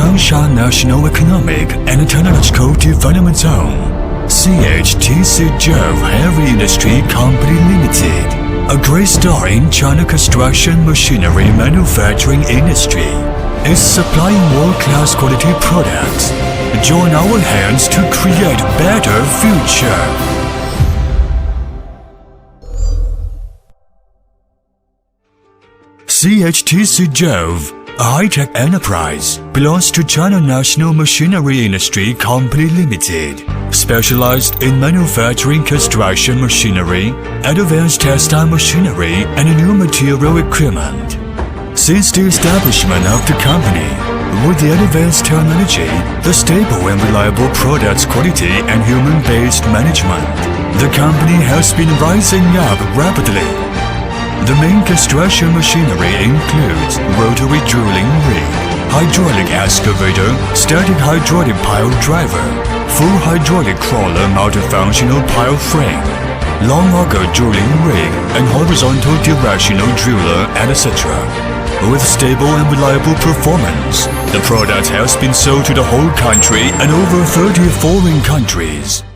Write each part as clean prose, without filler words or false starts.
Changsha National Economic and Technological Development Zone, CHTC JOVE Heavy Industry Company Limited, a great star in China construction machinery manufacturing industry, is supplying world-class quality products. Join our hands to create better future. CHTC JOVE, a high-tech enterprise, belongs to China National Machinery Industry Company Limited, specialized in manufacturing construction machinery, advanced textile machinery, and new material equipment. Since the establishment of the company, with the advanced technology, the stable and reliable products quality and human-based management, the company has been rising up rapidly. The main construction machinery includes rotary drilling rig, hydraulic excavator, static hydraulic pile driver, full hydraulic crawler multifunctional pile frame, long auger drilling rig, and horizontal directional driller, etc. With stable and reliable performance, the product has been sold to the whole country and over 30 foreign countries.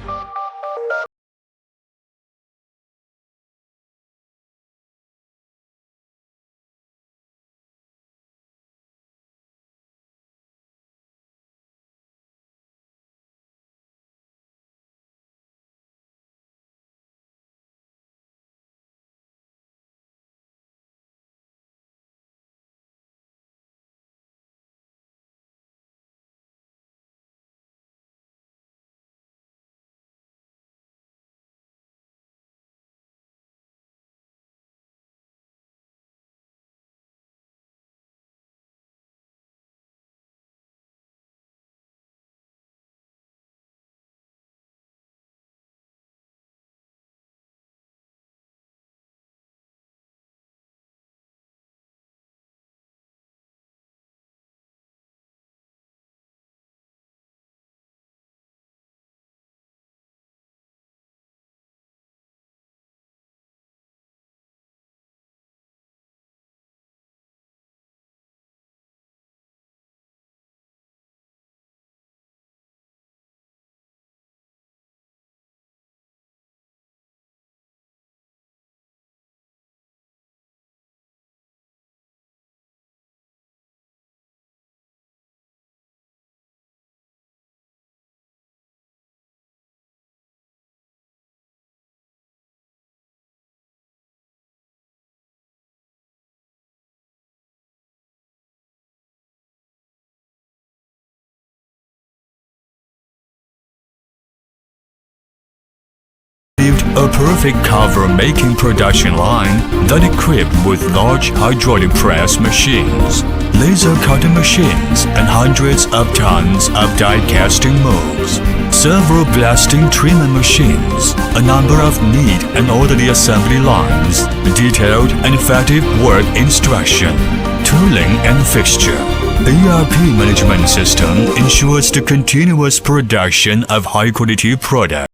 A perfect cover-making production line that equipped with large hydraulic press machines, laser cutting machines, and hundreds of tons of die casting molds, several blasting treatment machines, a number of neat and orderly assembly lines, detailed and effective work instruction, tooling and fixture. ERP management system ensures the continuous production of high-quality products.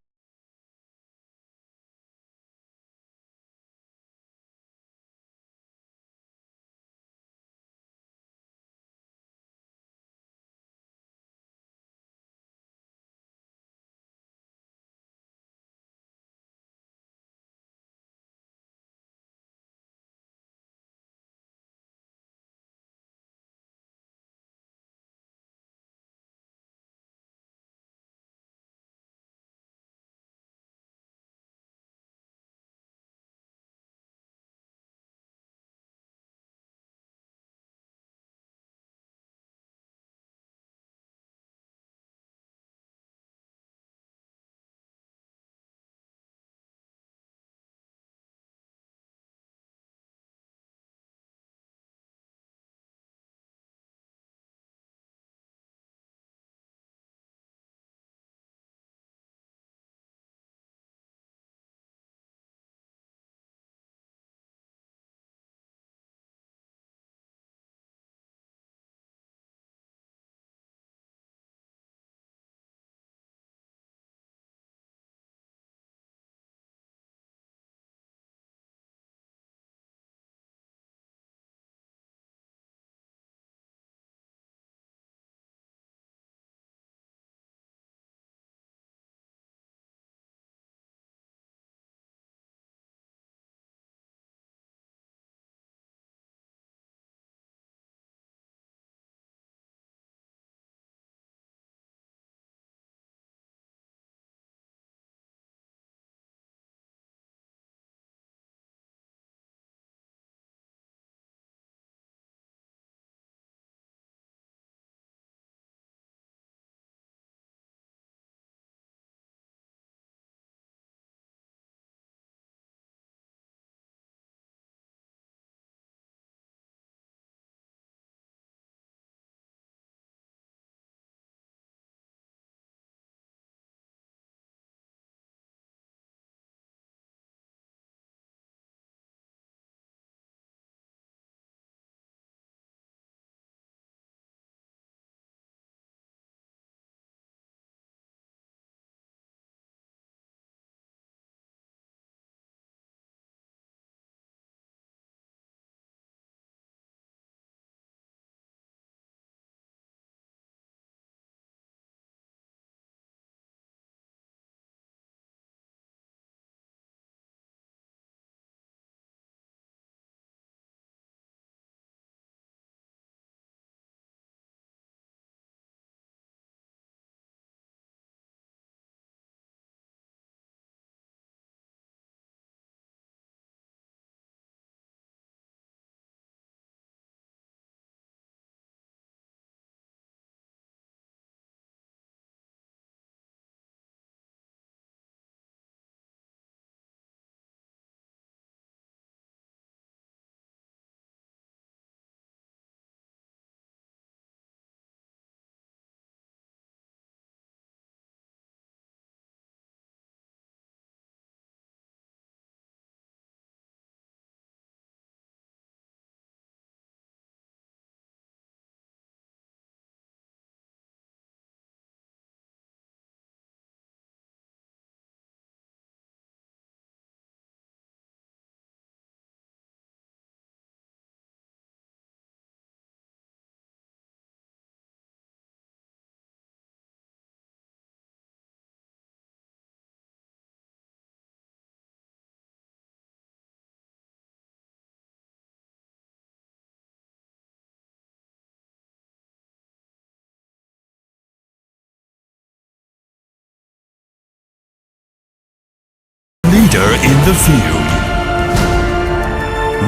leader in the field.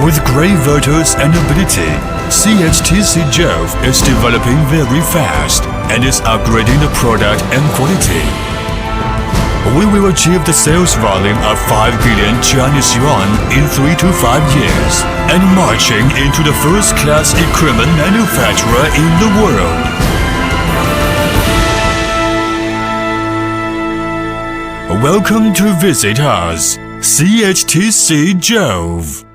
With great virtues and ability, CHTC JOVE is developing very fast and is upgrading the product and quality. We will achieve the sales volume of 5 billion Chinese yuan in 3 to 5 years and marching into the first-class equipment manufacturer in the world. Welcome to visit us, CHTC JOVE.